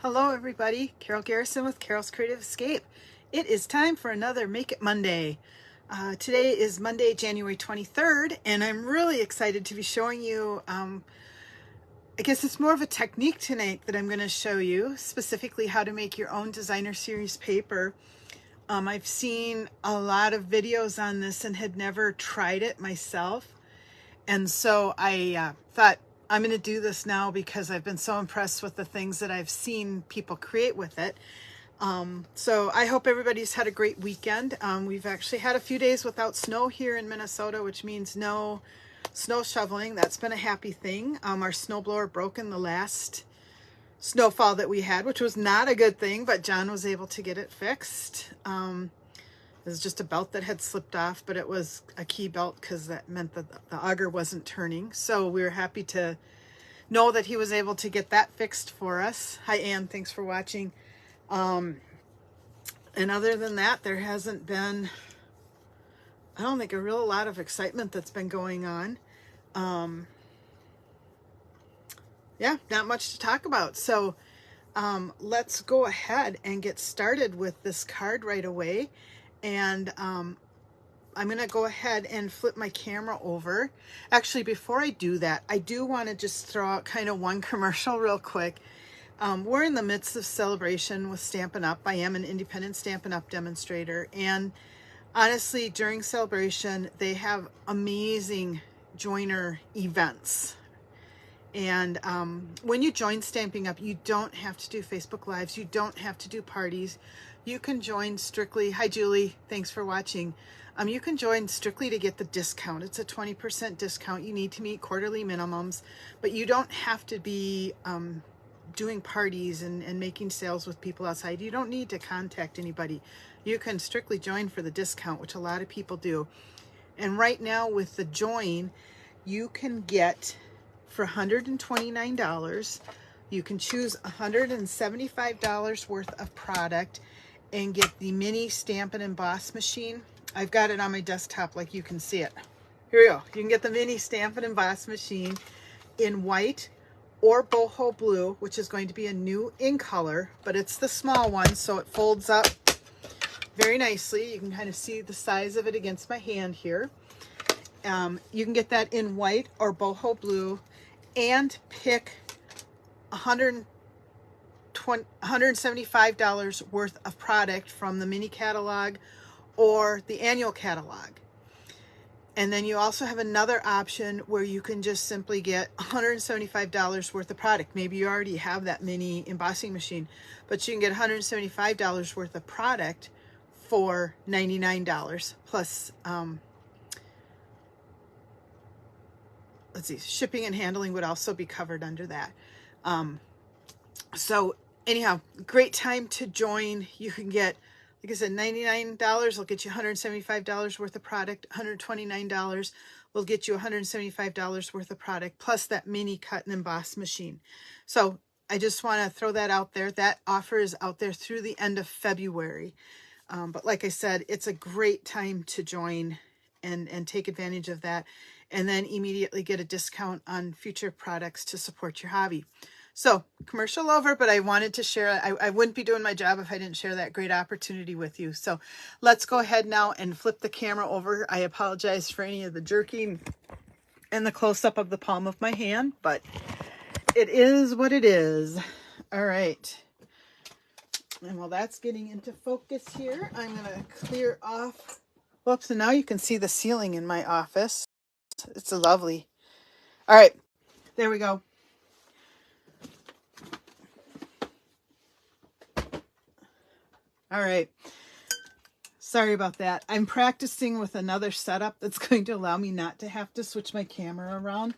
Hello everybody, Carol Garrison with Carol's Creative Escape. It is time for another Make It Monday. Today is Monday, January 23rd, and I'm really excited to be showing you, I guess it's more of a technique tonight that I'm going to show you, specifically how to make your own designer series paper. I've seen a lot of videos on this and had never tried it myself. And so I thought I'm going to do this now because I've been so impressed with the things that I've seen people create with it. So I hope everybody's had a great weekend. We've actually had a few days without snow here in Minnesota, which means no snow shoveling. That's been a happy thing. Our snowblower broke in the last snowfall that we had, which was not a good thing, but John was able to get it fixed. It was just a belt that had slipped off, but it was a key belt because that meant that the auger wasn't turning. So we were happy to know that he was able to get that fixed for us. Hi, Ann. Thanks for watching. And other than that, there hasn't been, I don't think, a real lot of excitement that's been going on. Yeah, not much to talk about. So let's go ahead and get started with this card right away. And I'm going to go ahead and flip my camera over. Actually, before I do that, I do want to just throw out kind of one commercial real quick. We're in the midst of celebration with Stampin' Up. I am an independent Stampin' Up demonstrator. And honestly, during celebration, they have amazing joiner events. And when you join Stampin' Up, you don't have to do Facebook Lives. You don't have to do parties. You can join strictly. Hi, Julie. Thanks for watching. You can join strictly to get the discount. It's a 20% discount. You need to meet quarterly minimums, but you don't have to be doing parties and making sales with people outside. You don't need to contact anybody. You can strictly join for the discount, which a lot of people do. And right now with the join, you can get, for $129, you can choose $175 worth of product and get the mini stamp and emboss machine. I've got it on my desktop like you can see it. Here we go. You can get the mini stamp and emboss machine in white or boho blue, which is going to be a new in color, but it's the small one, so it folds up very nicely. You can kind of see the size of it against my hand here. You can get that in white or boho blue and pick $175 worth of product from the mini catalog or the annual catalog. And then you also have another option where you can just simply get $175 worth of product. Maybe you already have that mini embossing machine, but you can get $175 worth of product for $99 plus let's see, shipping and handling would also be covered under that. So anyhow, great time to join. You can get, like I said, $99 will get you $175 worth of product. $129 will get you $175 worth of product, plus that mini cut and emboss machine. So I just want to throw that out there. That offer is out there through the end of February. But like I said, it's a great time to join and take advantage of that, and then immediately get a discount on future products to support your hobby. So commercial over, but I wanted to share. I wouldn't be doing my job if I didn't share that great opportunity with you. So let's go ahead now and flip the camera over. I apologize for any of the jerking and the close-up of the palm of my hand, but it is what it is. All right. And while that's getting into focus here, I'm going to clear off. Whoops, and now you can see the ceiling in my office. It's lovely. All right, there we go. All right. Sorry about that. I'm practicing with another setup that's going to allow me not to have to switch my camera around,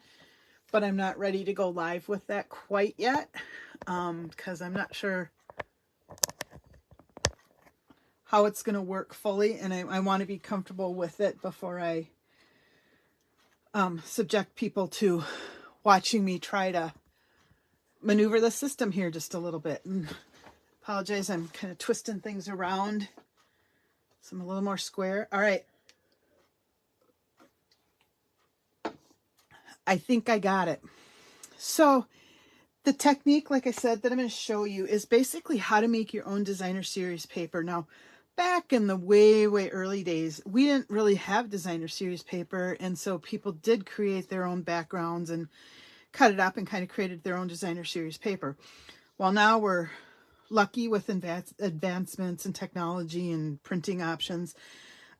but I'm not ready to go live with that quite yet because I'm not sure how it's going to work fully, and I want to be comfortable with it before I subject people to watching me try to maneuver the system here just a little bit. And apologize, I'm kind of twisting things around so I'm a little more square. All right. I think I got it. So the technique, like I said, that I'm going to show you is basically how to make your own designer series paper. Now, back in the way early days, we didn't really have designer series paper, and so people did create their own backgrounds and cut it up and kind of created their own designer series paper. Well, now we're lucky with advancements in technology and printing options.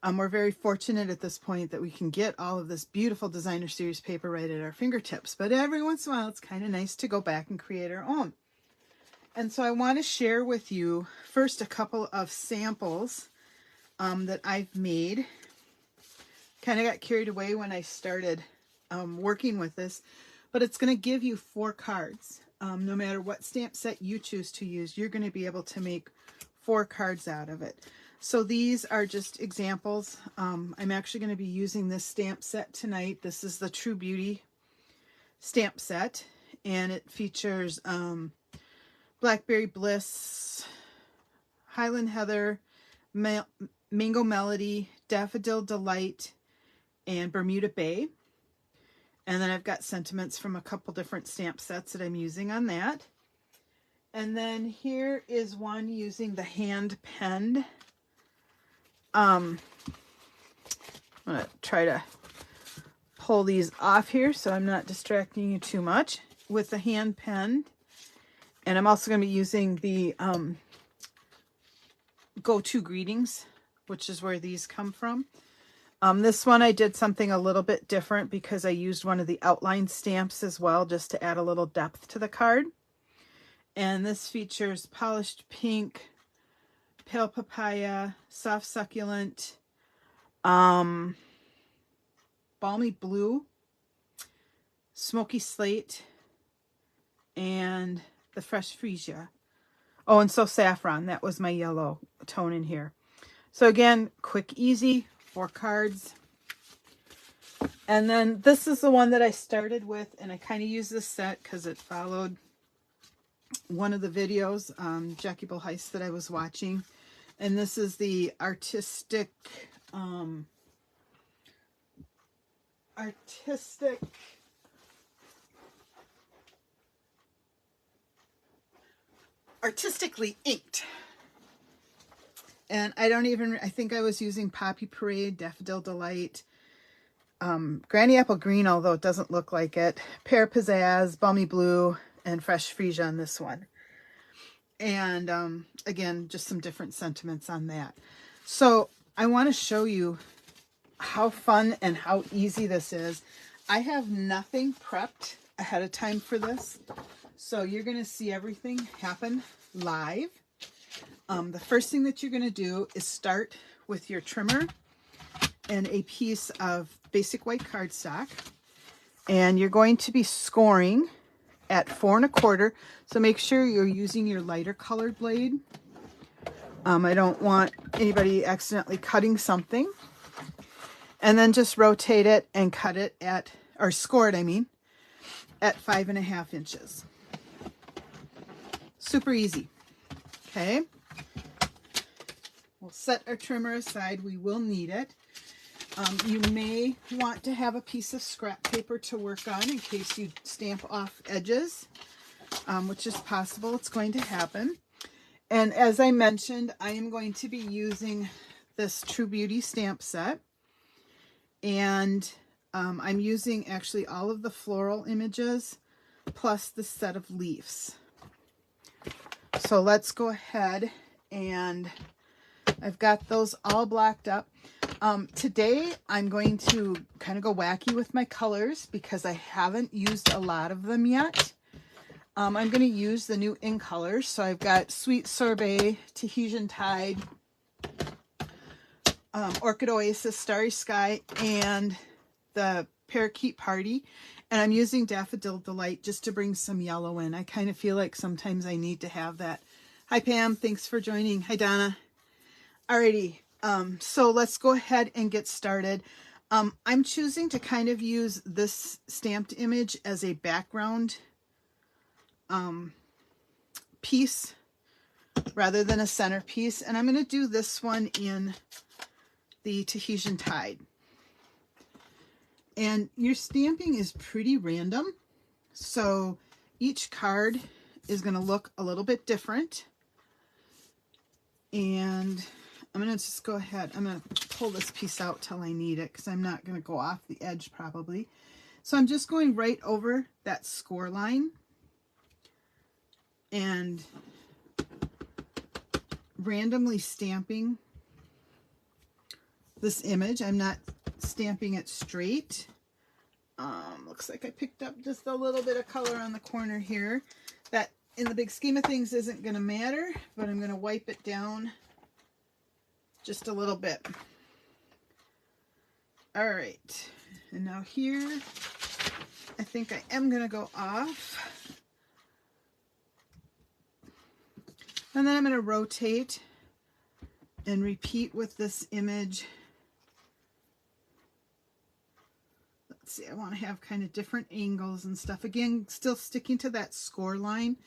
We're very fortunate at this point that we can get all of this beautiful designer series paper right at our fingertips. But every once in a while, it's kind of nice to go back and create our own. And so I want to share with you first a couple of samples that I've made. Kind of got carried away when I started working with this, but it's going to give you 4 cards. No matter what stamp set you choose to use, you're going to be able to make 4 cards out of it. So these are just examples. I'm actually going to be using this stamp set tonight. This is the True Beauty stamp set, and it features Blackberry Bliss, Highland Heather, Mango Melody, Daffodil Delight, and Bermuda Bay. And then I've got sentiments from a couple different stamp sets that I'm using on that. And then here is one using the hand penned. I'm going to try to pull these off here so I'm not distracting you too much with the hand pen. And I'm also going to be using the Go-To Greetings, which is where these come from. This one I did something a little bit different because I used one of the outline stamps as well, just to add a little depth to the card. And this features Polished Pink, Pale Papaya, Soft Succulent, Balmy Blue, Smoky Slate, and the Fresh Freesia. Oh, and so Saffron, that was my yellow tone in here. So again, quick, easy, 4 cards. And then this is the one that I started with, and I kind of used this set because it followed one of the videos, Jackie Bull Heist, that I was watching. And this is the artistic artistically inked. And I think I was using Poppy Parade, Daffodil Delight, Granny Apple Green, although it doesn't look like it, Pear Pizzazz, Balmy Blue, and Fresh Freesia on this one. And again, just some different sentiments on that. So I want to show you how fun and how easy this is. I have nothing prepped ahead of time for this, so you're going to see everything happen live. The first thing that you're going to do is start with your trimmer and a piece of basic white cardstock, and you're going to be scoring at 4 1/4. So make sure you're using your lighter colored blade. I don't want anybody accidentally cutting something. And then just rotate it and cut it at, or score it, I mean, at 5 1/2 inches. Super easy. Okay. We'll set our trimmer aside. We will need it. You may want to have a piece of scrap paper to work on in case you stamp off edges, which is possible. It's going to happen. And as I mentioned, I am going to be using this True Beauty stamp set. And I'm using actually all of the floral images plus the set of leaves. So let's go ahead, and I've got those all blocked up. Today I'm going to kind of go wacky with my colors because I haven't used a lot of them yet. I'm going to use the new in colors. So I've got Sweet Sorbet, Tahitian Tide, Orchid Oasis, Starry Sky, and the Parakeet Party. And I'm using Daffodil Delight just to bring some yellow in. I kind of feel like sometimes I need to have that. Hi Pam, thanks for joining. Hi Donna. Alrighty, so let's go ahead and get started. I'm choosing to kind of use this stamped image as a background piece rather than a centerpiece. And I'm going to do this one in the Tahitian Tide. And your stamping is pretty random. So each card is going to look a little bit different. And I'm going to just go ahead. I'm going to pull this piece out till I need it because I'm not going to go off the edge probably. So I'm just going right over that score line and randomly stamping this image. I'm not stamping it straight. Looks like I picked up just a little bit of color on the corner here. That in the big scheme of things isn't going to matter, but I'm going to wipe it down just a little bit. All right, and now here, I think I am going to go off. And then I'm going to rotate and repeat with this image. Let's see, I want to have kind of different angles and stuff. Again, still sticking to that score line.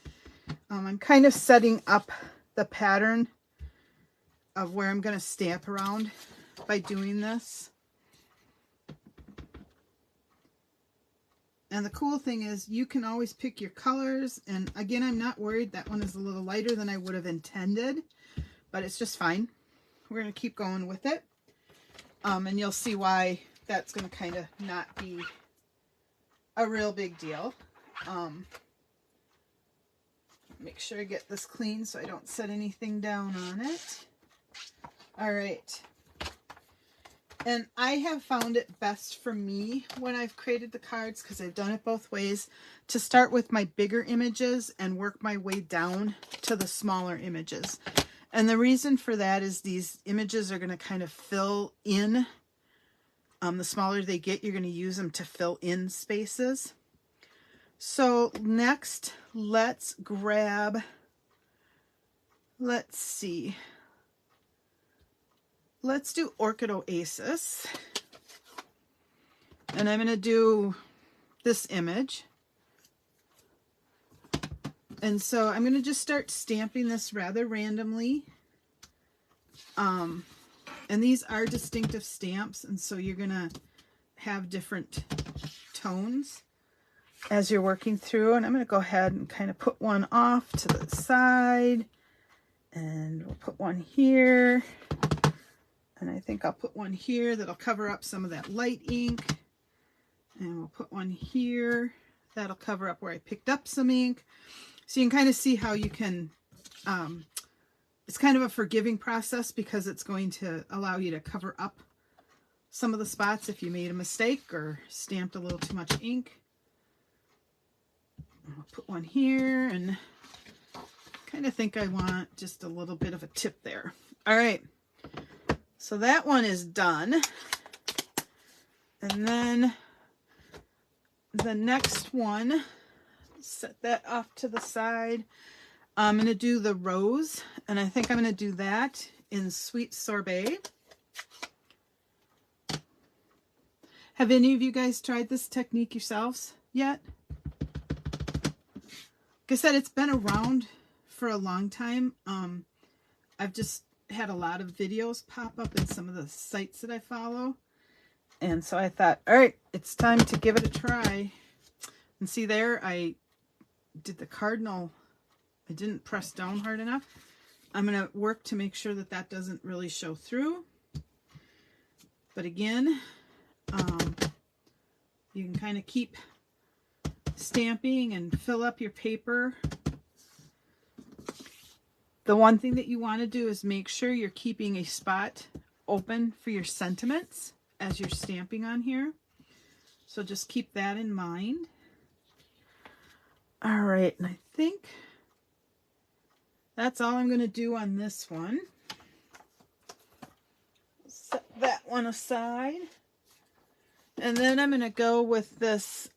I'm kind of setting up the pattern of where I'm going to stamp around by doing this. And the cool thing is you can always pick your colors. And again, I'm not worried. That one is a little lighter than I would have intended, but it's just fine. We're going to keep going with it. And you'll see why that's going to kind of not be a real big deal. Make sure I get this clean so I don't set anything down on it. All right. And I have found it best for me when I've created the cards, because I've done it both ways, to start with my bigger images and work my way down to the smaller images. And the reason for that is these images are going to kind of fill in. The smaller they get, you're going to use them to fill in spaces. So next, let's grab, let's see. Let's do Orchid Oasis. And I'm going to do this image. And so I'm going to just start stamping this rather randomly. And these are distinctive stamps, and so you're going to have different tones as you're working through. And I'm going to go ahead and kind of put one off to the side. And we'll put one here. And I think I'll put one here that'll cover up some of that light ink. And we'll put one here that'll cover up where I picked up some ink. So you can kind of see how you can, it's kind of a forgiving process because it's going to allow you to cover up some of the spots if you made a mistake or stamped a little too much ink. I'll put one here and kind of think I want just a little bit of a tip there. All right. So that one is done. And then the next one, set that off to the side. I'm going to do the rose, and I think I'm going to do that in Sweet Sorbet. Have any of you guys tried this technique yourselves yet? Like I said, it's been around for a long time. I've just had a lot of videos pop up in some of the sites that I follow. And so I thought, all right, it's time to give it a try. And see there, I did the cardinal. I didn't press down hard enough. I'm going to work to make sure that that doesn't really show through. But again, you can kind of keep stamping and fill up your paper. The one thing that you want to do is make sure you're keeping a spot open for your sentiments as you're stamping on here. So just keep that in mind. All right, and I think that's all I'm going to do on this one. Set that one aside. And then I'm going to go with this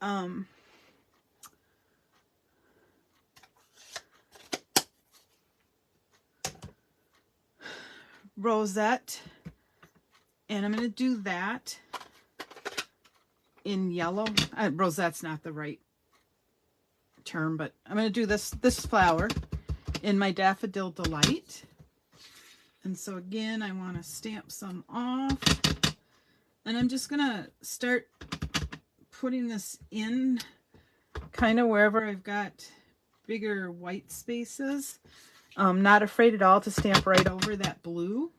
rosette, and I'm going to do that in yellow. Rosette's not the right term, but I'm going to do this flower in my Daffodil Delight. And so again, I want to stamp some off, and I'm just going to start putting this in kind of wherever I've got bigger white spaces. I'm not afraid at all to stamp right over that blue.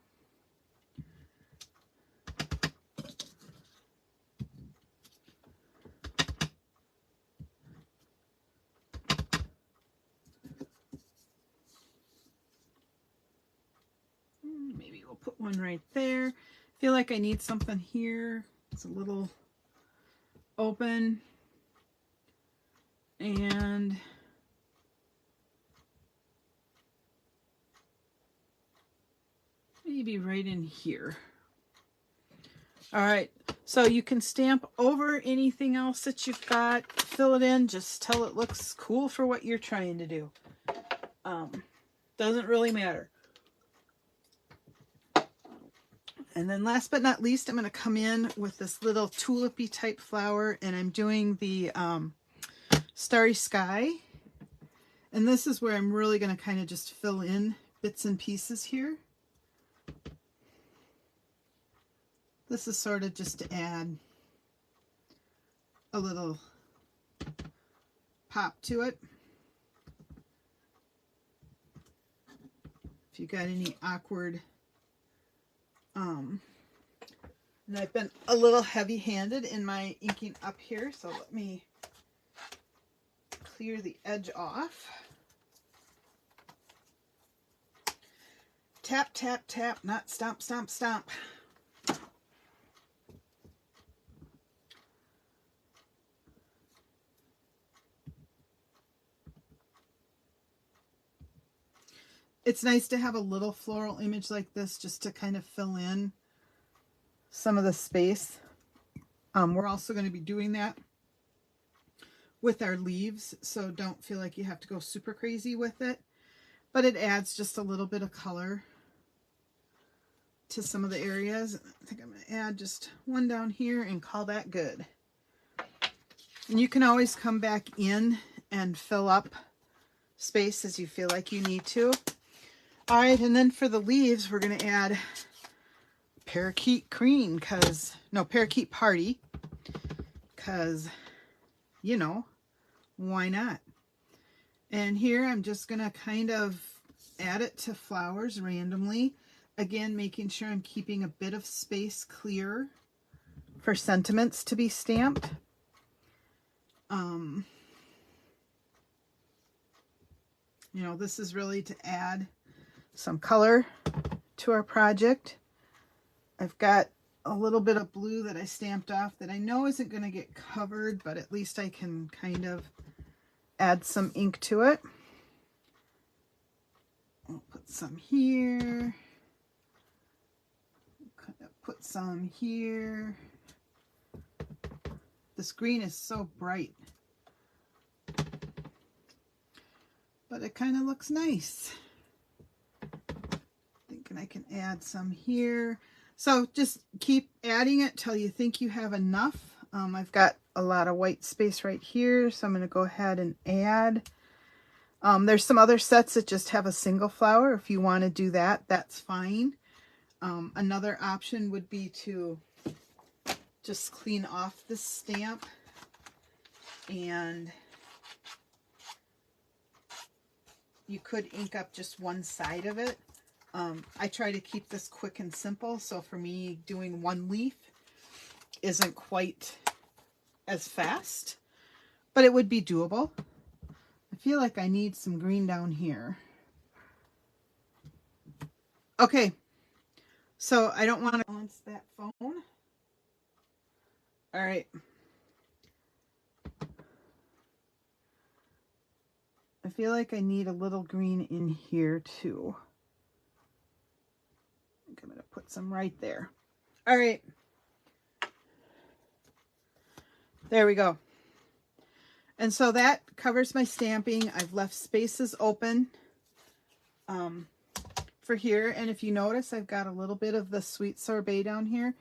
Maybe we'll put one right there. I feel like I need something here. It's a little open. And maybe right in here. All right, so you can stamp over anything else that you've got, fill it in, just till it looks cool for what you're trying to do. Doesn't really matter. And then last but not least, I'm going to come in with this little tulipy type flower, and I'm doing the Starry Sky. And this is where I'm really going to kind of just fill in bits and pieces here. This is sort of just to add a little pop to it. If you got any awkward, and I've been a little heavy-handed in my inking up here, so let me clear the edge off. Tap, tap, tap, not stomp, stomp, stomp. It's nice to have a little floral image like this just to kind of fill in some of the space. We're also going to be doing that with our leaves, so don't feel like you have to go super crazy with it. But it adds just a little bit of color to some of the areas. I think I'm going to add just one down here and call that good. And you can always come back in and fill up space as you feel like you need to. All right, and then for the leaves, we're going to add Parakeet Green, Parakeet Party, because, you know, why not? And here I'm just going to kind of add it to flowers randomly. Again, making sure I'm keeping a bit of space clear for sentiments to be stamped. You know, this is really to add some color to our project. I've got a little bit of blue that I stamped off that I know isn't going to get covered, but at least I can kind of add some ink to it. I'll put some here. Kind of put some here. This green is so bright, but it kind of looks nice. Thinking I can add some here. So just keep adding it till you think you have enough. I've got a lot of white space right here, so I'm going to go ahead and add. There's some other sets that just have a single flower. If you want to do that, that's fine. Another option would be to just clean off this stamp and you could ink up just one side of it. I try to keep this quick and simple, so for me doing one leaf isn't quite as fast, but it would be doable. I feel like I need some green down here. Okay, so I don't want to balance that phone. All right. I feel like I need a little green in here too. I think I'm going to put some right there. All right. There we go. And so that covers my stamping. I've left spaces open for here. And if you notice, I've got a little bit of the sweet sorbet down here.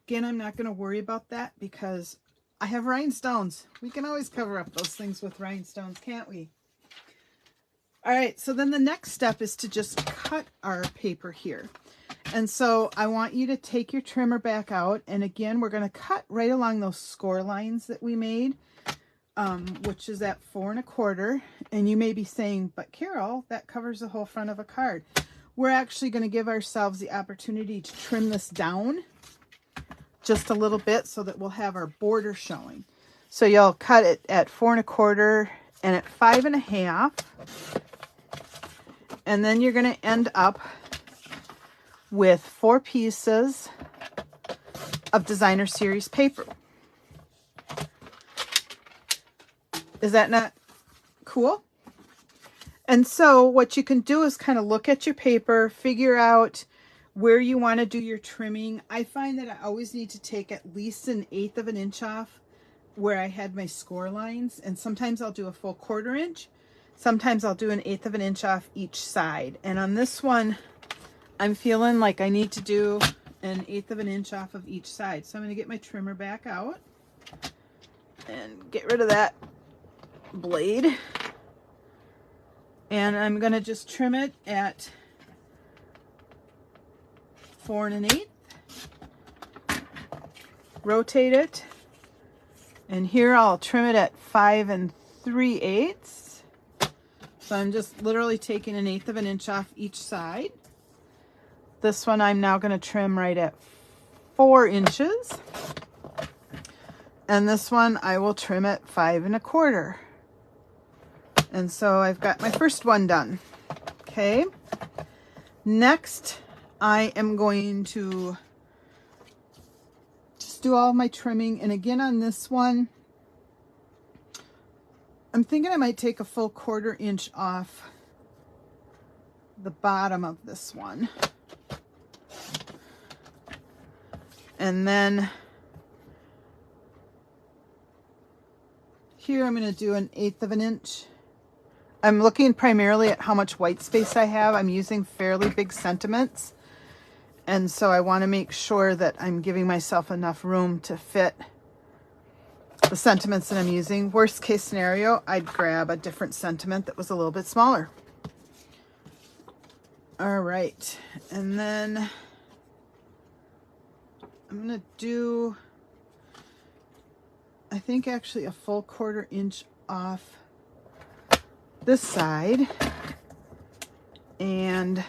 Again, I'm not going to worry about that because I have rhinestones. We can always cover up those things with rhinestones, can't we? All right, so then the next step is to just cut our paper here. And so I want you to take your trimmer back out. And again, we're going to cut right along those score lines that we made. which is at 4 1/4. And you may be saying, but Carol, that covers the whole front of a card. We're actually going to give ourselves the opportunity to trim this down just a little bit so that we'll have our border showing. So you'll cut it at 4 1/4 and at 5 1/2. And then you're going to end up with 4 pieces of designer series paper. Is that not cool? And so what you can do is kind of look at your paper, figure out where you want to do your trimming. I find that I always need to take at least 1/8 of an inch off where I had my score lines. And sometimes I'll do a full 1/4 inch. Sometimes I'll do 1/8 of an inch off each side. And on this one, I'm feeling like I need to do 1/8 of an inch off of each side. So I'm going to get my trimmer back out and get rid of that blade. And I'm going to just trim it at 4 1/8. Rotate it. And here I'll trim it at 5 3/8. So I'm just literally taking 1/8 of an inch off each side. This one I'm now going to trim right at 4 inches. And this one I will trim at 5 1/4. And so I've got my first one done. Okay. Next, I am going to just do all my trimming. And again, on this one, I'm thinking I might take a full 1/4 inch off the bottom of this one. And then here I'm going to do 1/8 of an inch. I'm looking primarily at how much white space I have. I'm using fairly big sentiments. And so I want to make sure that I'm giving myself enough room to fit the sentiments that I'm using. Worst case scenario, I'd grab a different sentiment that was a little bit smaller. All right. And then I'm going to do, I think actually a full 1/4 inch off this side, and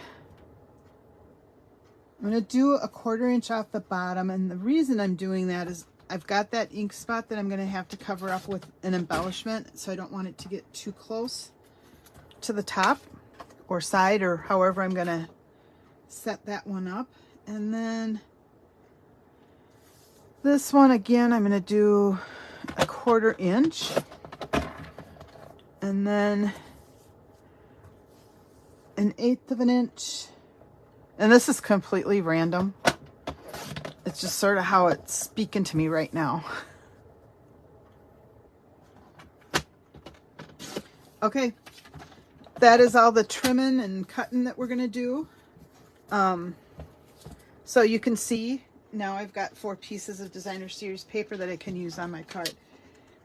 I'm going to do a 1/4 inch off the bottom. And the reason I'm doing that is I've got that ink spot that I'm going to have to cover up with an embellishment, so I don't want it to get too close to the top or side, or however I'm going to set that one up. And then this one again, I'm going to do a 1/4 inch. And then 1/8 of an inch. And this is completely random. It's just sort of how it's speaking to me right now. Okay, that is all the trimming and cutting that we're going to do. So you can see now I've got 4 pieces of designer series paper that I can use on my card.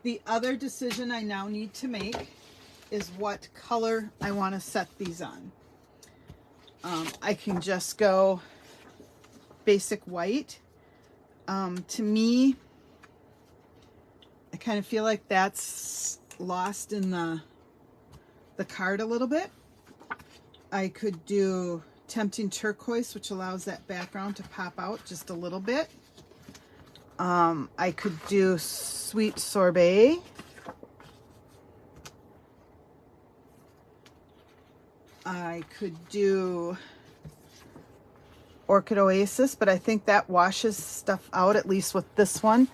The other decision I now need to make is what color I want to set these on. I can just go basic white. To me, I kind of feel like that's lost in the card a little bit. I could do Tempting Turquoise, which allows that background to pop out just a little bit. I could do Sweet Sorbet. I could do Orchid Oasis, but I think that washes stuff out, at least with this one.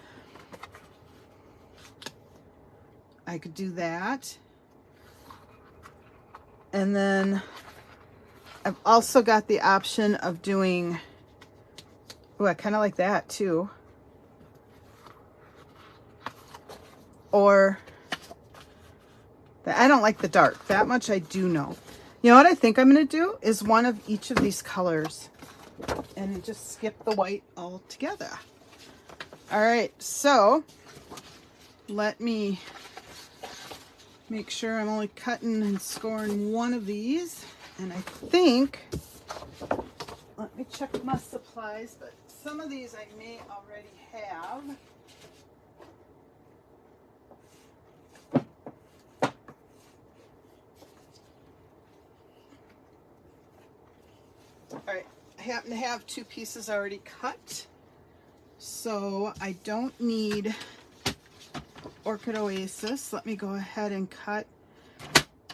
I could do that. And then I've also got the option of doing, oh, I kind of like that too. Or, I don't like the dark. That much I do know. You know what I think I'm going to do is one of each of these colors and just skip the white altogether. All right, so let me make sure I'm only cutting and scoring one of these. And I think, let me check my supplies, but some of these I may already have. All right, I happen to have 2 pieces already cut, so I don't need Orchid Oasis. Let me go ahead and cut,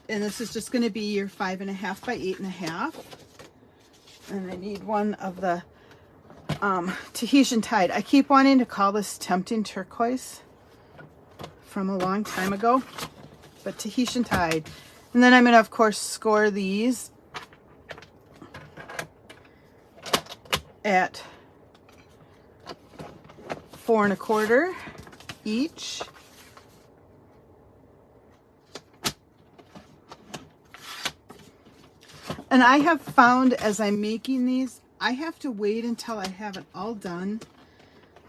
and this is just going to be your 5.5 by 8.5, and I need one of the Tahitian Tide. I keep wanting to call this Tempting Turquoise from a long time ago, but Tahitian Tide. And then I'm going to, of course, score these at 4 1/4 each. And I have found as I'm making these, I have to wait until I have it all done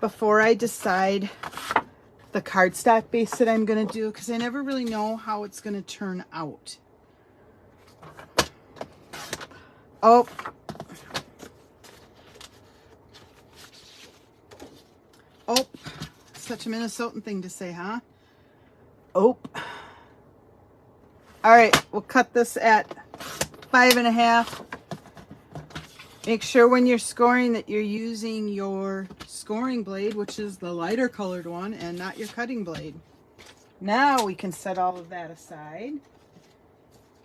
before I decide the cardstock base that I'm going to do, because I never really know how it's going to turn out. Oh. Oh. Such a Minnesotan thing to say, huh? Oh. All right, we'll cut this at 5.5. Make sure when you're scoring that you're using your scoring blade, which is the lighter colored one, and not your cutting blade. Now we can set all of that aside.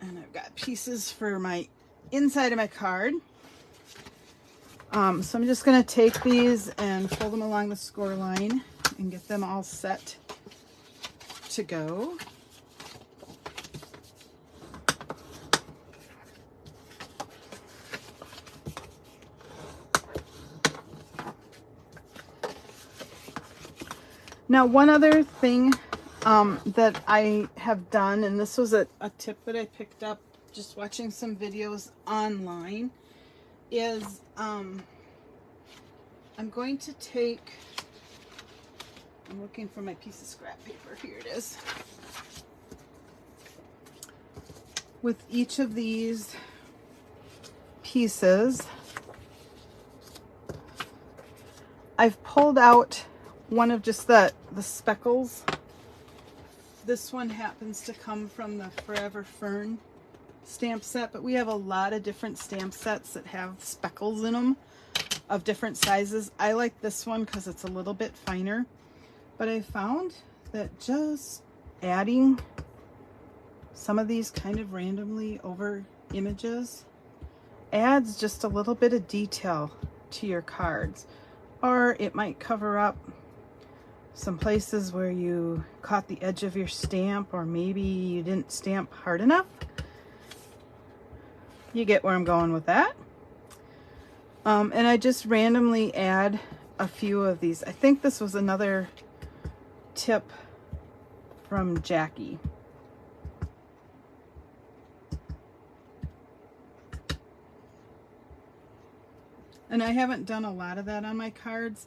And I've got pieces for my inside of my card. So I'm just going to take these and fold them along the score line and get them all set to go. Now, one other thing that I have done, and this was a tip that I picked up just watching some videos online, is I'm going to take, I'm looking for my piece of scrap paper, here it is. With each of these pieces, I've pulled out one of just the speckles. This one happens to come from the Forever Fern stamp set, but we have a lot of different stamp sets that have speckles in them of different sizes. I like this one because it's a little bit finer, but I found that just adding some of these kind of randomly over images adds just a little bit of detail to your cards, or it might cover up some places where you caught the edge of your stamp, or maybe you didn't stamp hard enough. You get where I'm going with that. And I just randomly add a few of these. I think this was another tip from Jackie. And I haven't done a lot of that on my cards,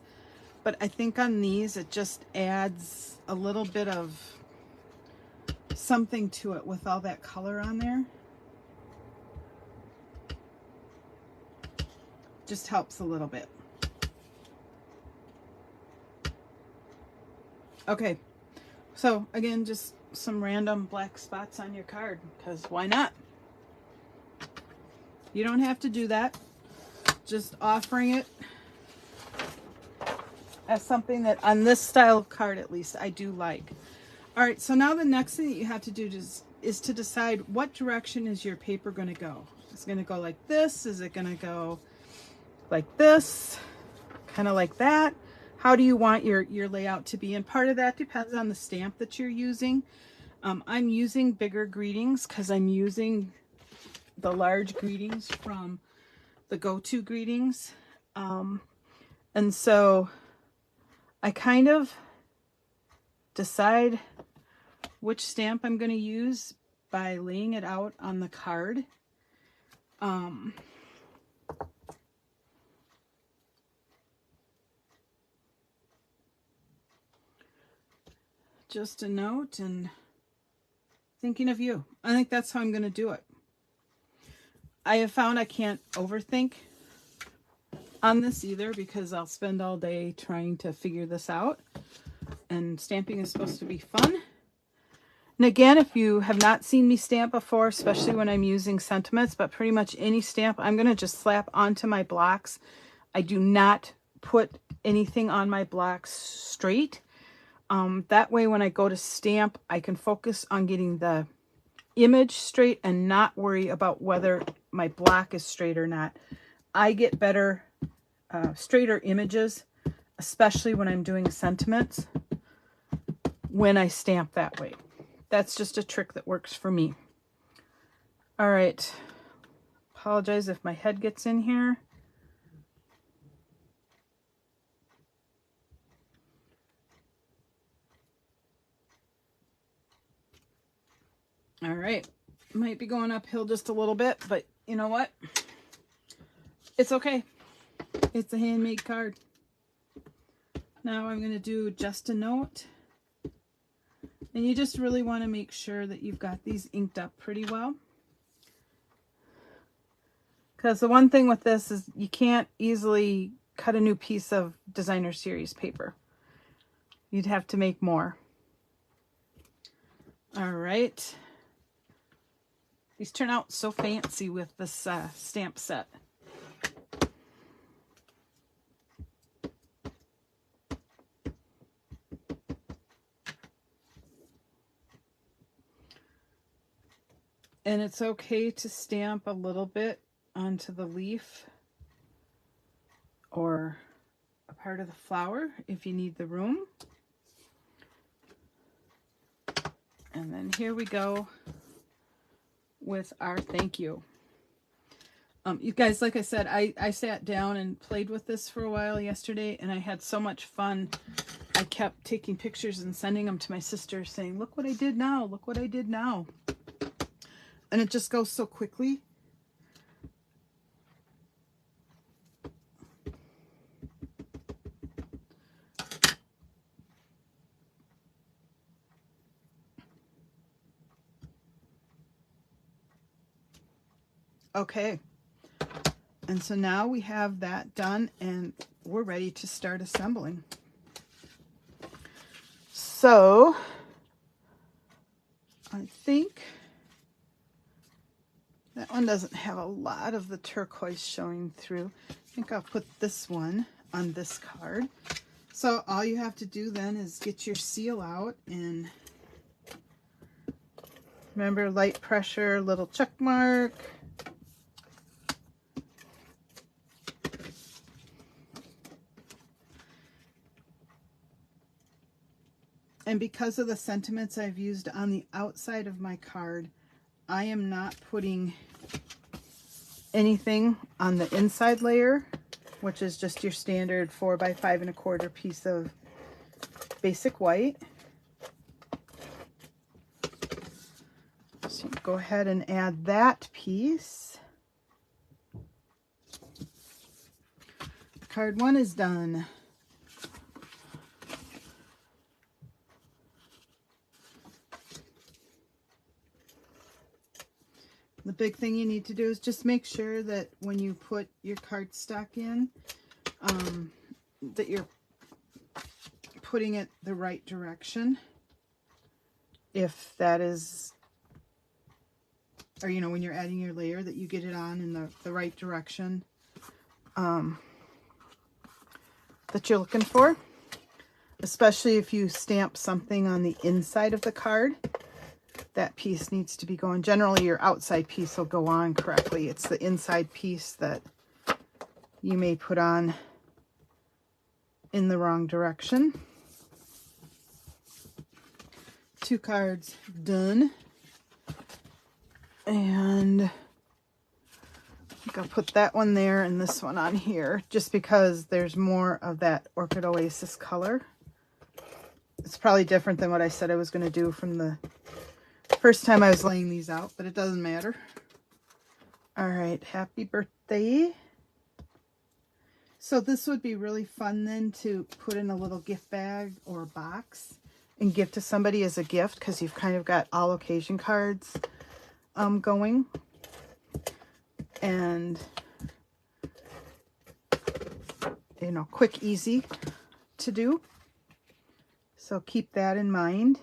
but I think on these it just adds a little bit of something to it with all that color on there. Just helps a little bit. Okay, so again, just some random black spots on your card, because why not? You don't have to do that. Just offering it as something that on this style of card, at least, I do like. All right, so now the next thing that you have to do is to decide what direction is your paper going to go. Is it going to go like this? Is it going to go like this? Kind of like that? How do you want your layout to be? And part of that depends on the stamp that you're using. I'm using bigger greetings because I'm using the large greetings from the go-to greetings. And so I kind of decide which stamp I'm going to use by laying it out on the card. Just a note and thinking of you. I think that's how I'm going to do it. I have found I can't overthink on this either, because I'll spend all day trying to figure this out. And stamping is supposed to be fun. And again, if you have not seen me stamp before, especially when I'm using sentiments, but pretty much any stamp, I'm going to just slap onto my blocks. I do not put anything on my blocks straight. That way when I go to stamp, I can focus on getting the image straight and not worry about whether my block is straight or not. I get better, straighter images, especially when I'm doing sentiments, when I stamp that way. That's just a trick that works for me. All right. Apologize if my head gets in here. All right. Might be going uphill just a little bit, but you know what? It's okay. It's a handmade card. Now I'm going to do just a note. And you just really want to make sure that you've got these inked up pretty well. Because the one thing with this is you can't easily cut a new piece of designer series paper. You'd have to make more. All right. These turn out so fancy with this stamp set. And it's okay to stamp a little bit onto the leaf or a part of the flower if you need the room. And then here we go with our thank you. You guys, like I said, I sat down and played with this for a while yesterday, and I had so much fun. I kept taking pictures and sending them to my sister saying, look what I did now, look what I did now. And it just goes so quickly. Okay. And so now we have that done and we're ready to start assembling. So I think that one doesn't have a lot of the turquoise showing through. I think I'll put this one on this card. So all you have to do then is get your seal out and remember, light pressure, little check mark. And because of the sentiments I've used on the outside of my card, I am not putting anything on the inside layer, which is just your standard 4 by 5 1/4 piece of basic white. So go ahead and add that piece. Card 1 is done. The big thing you need to do is just make sure that when you put your cardstock in, that you're putting it the right direction. If that is, or you know, when you're adding your layer, that you get it on in the right direction that you're looking for. Especially if you stamp something on the inside of the card. That piece needs to be going. Generally, your outside piece will go on correctly. It's the inside piece that you may put on in the wrong direction. 2 cards done. And I think I'll put that one there and this one on here, just because there's more of that Orchid Oasis color. It's probably different than what I said I was going to do from the first time I was laying these out, but it doesn't matter. All right, happy birthday. So this would be really fun then to put in a little gift bag or a box and give to somebody as a gift, because you've kind of got all occasion cards going. And, you know, quick, easy to do. So keep that in mind.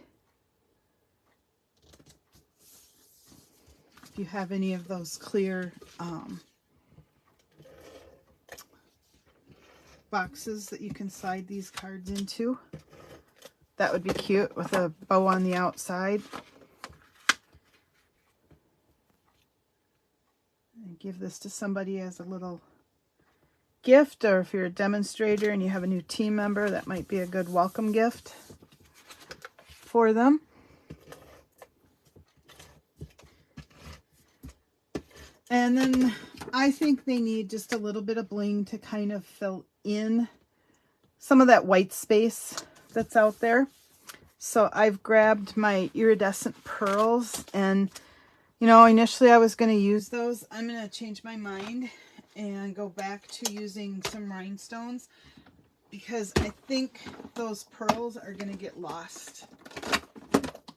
if you have any of those clear boxes that you can slide these cards into. That would be cute with a bow on the outside. And give this to somebody as a little gift, or if you're a demonstrator and you have a new team member, that might be a good welcome gift for them. And then I think they need just a little bit of bling to kind of fill in some of that white space that's out there. So I've grabbed my iridescent pearls, and you know, initially I was going to use those. I'm going to change my mind and go back to using some rhinestones, because I think those pearls are going to get lost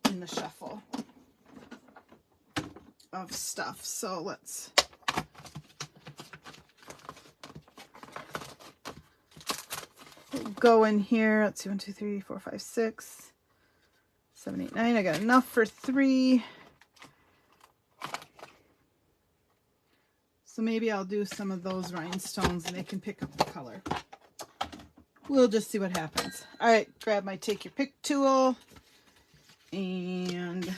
in the shuffle of stuff. So let's go in here. Let's see, 1, 2, 3, 4, 5, 6, 7, 8, 9. I got enough for 3. So maybe I'll do some of those rhinestones and they can pick up the color. We'll just see what happens. All right, grab my take your pick tool and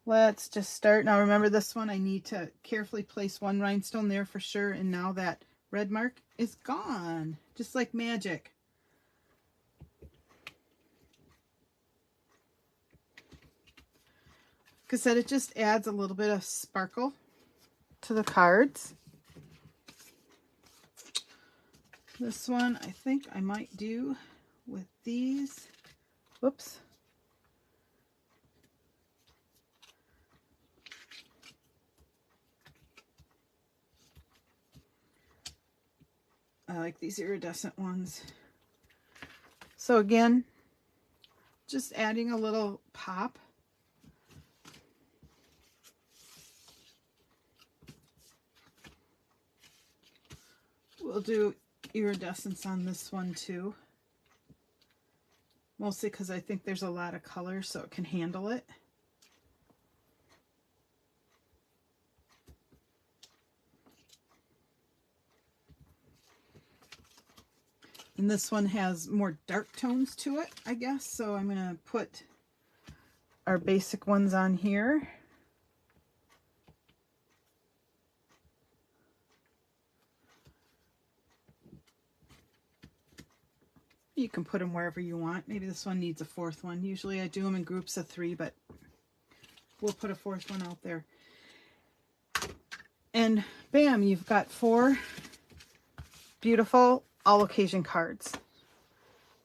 let's just start. Now remember, this one I need to carefully place one rhinestone there for sure, and now that red mark is gone, just like magic. Like I said, it just adds a little bit of sparkle to the cards. This one I think I might do with these. Whoops. I like these iridescent ones. So again, just adding a little pop. We'll do iridescence on this one too. Mostly because I think there's a lot of color, so it can handle it. And this one has more dark tones to it, I guess. So I'm going to put our basic ones on here. You can put them wherever you want. Maybe this one needs a 4th one. Usually I do them in groups of 3, but we'll put a 4th one out there. And bam, you've got 4 beautiful all occasion cards.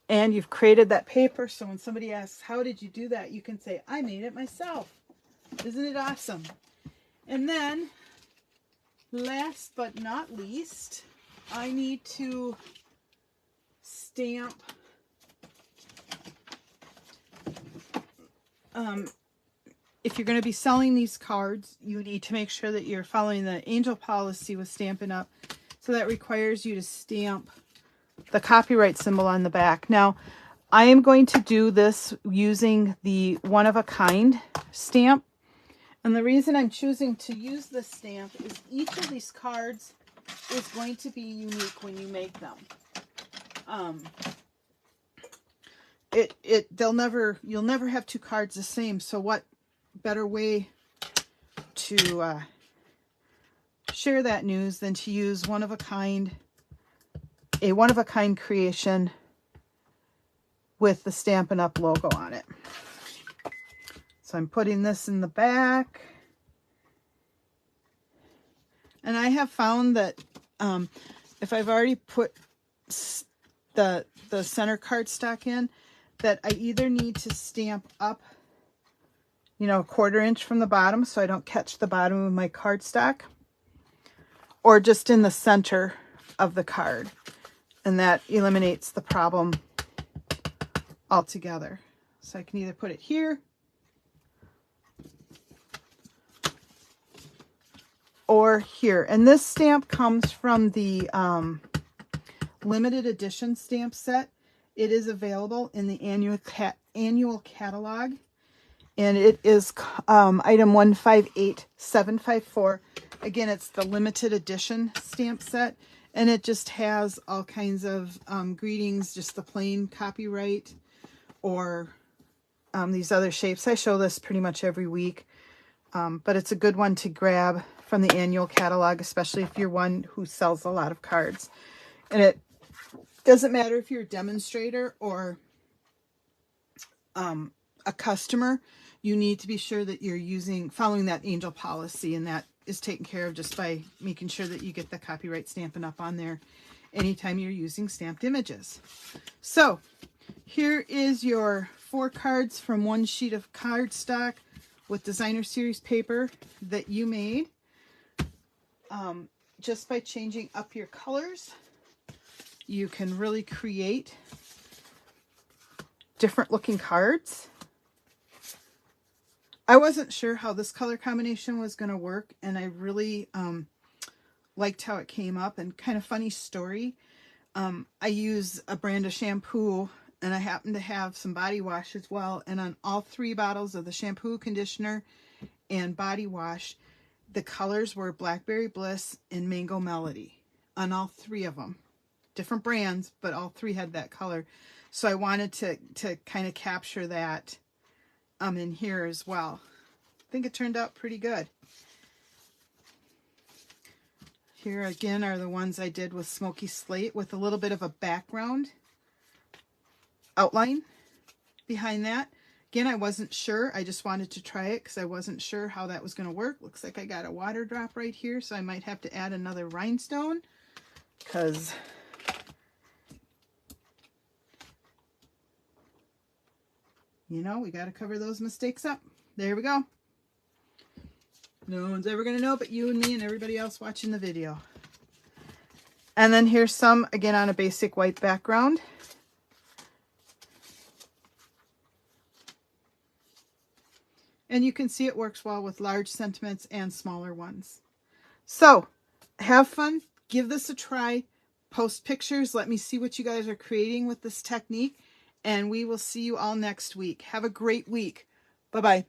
And you've created that paper, so when somebody asks, how did you do that? You can say, I made it myself. Isn't it awesome? And then, last but not least, I need to stamp if you're going to be selling these cards, you need to make sure that you're following the angel policy with Stampin' Up. So that requires you to stamp the copyright symbol on the back. Now, I am going to do this using the one-of-a-kind stamp. And the reason I'm choosing to use this stamp is each of these cards is going to be unique when you make them. You'll never have 2 cards the same. So what better way to share that news than to use a one-of-a-kind creation with the Stampin' Up logo on it. So I'm putting this in the back. And I have found that if I've already put the center cardstock in, that I either need to stamp up, you know, 1/4 inch from the bottom so I don't catch the bottom of my cardstock, or just in the center of the card. And that eliminates the problem altogether. So I can either put it here or here. And this stamp comes from the limited edition stamp set. It is available in the annual catalog. And it is item 158754. Again, it's the limited edition stamp set, and it just has all kinds of greetings, just the plain copyright, or these other shapes. I show this pretty much every week, but it's a good one to grab from the annual catalog, especially if you're one who sells a lot of cards. And it doesn't matter if you're a demonstrator or a customer, you need to be sure that you're following that angel policy, and that is taken care of just by making sure that you get the copyright Stampin' Up on there anytime you're using stamped images. So here is your 4 cards from one sheet of cardstock with designer series paper that you made. Just by changing up your colors, you can really create different looking cards. I wasn't sure how this color combination was going to work, and I really liked how it came up. And kind of funny story, I use a brand of shampoo, and I happen to have some body wash as well, and on all 3 bottles of the shampoo, conditioner, and body wash, the colors were Blackberry Bliss and Mango Melody on all 3 of them. Different brands, but all 3 had that color. So I wanted to kind of capture that in here as well. I think it turned out pretty good. Here again are the ones I did with Smoky Slate with a little bit of a background outline behind that. Again, I wasn't sure. I just wanted to try it because I wasn't sure how that was going to work. Looks like I got a water drop right here, so I might have to add another rhinestone because you know, we got to cover those mistakes up. There we go. No one's ever going to know but you and me and everybody else watching the video. And then here's some, again, on a basic white background. And you can see it works well with large sentiments and smaller ones. So, have fun. Give this a try. Post pictures. Let me see what you guys are creating with this technique. And we will see you all next week. Have a great week. Bye-bye.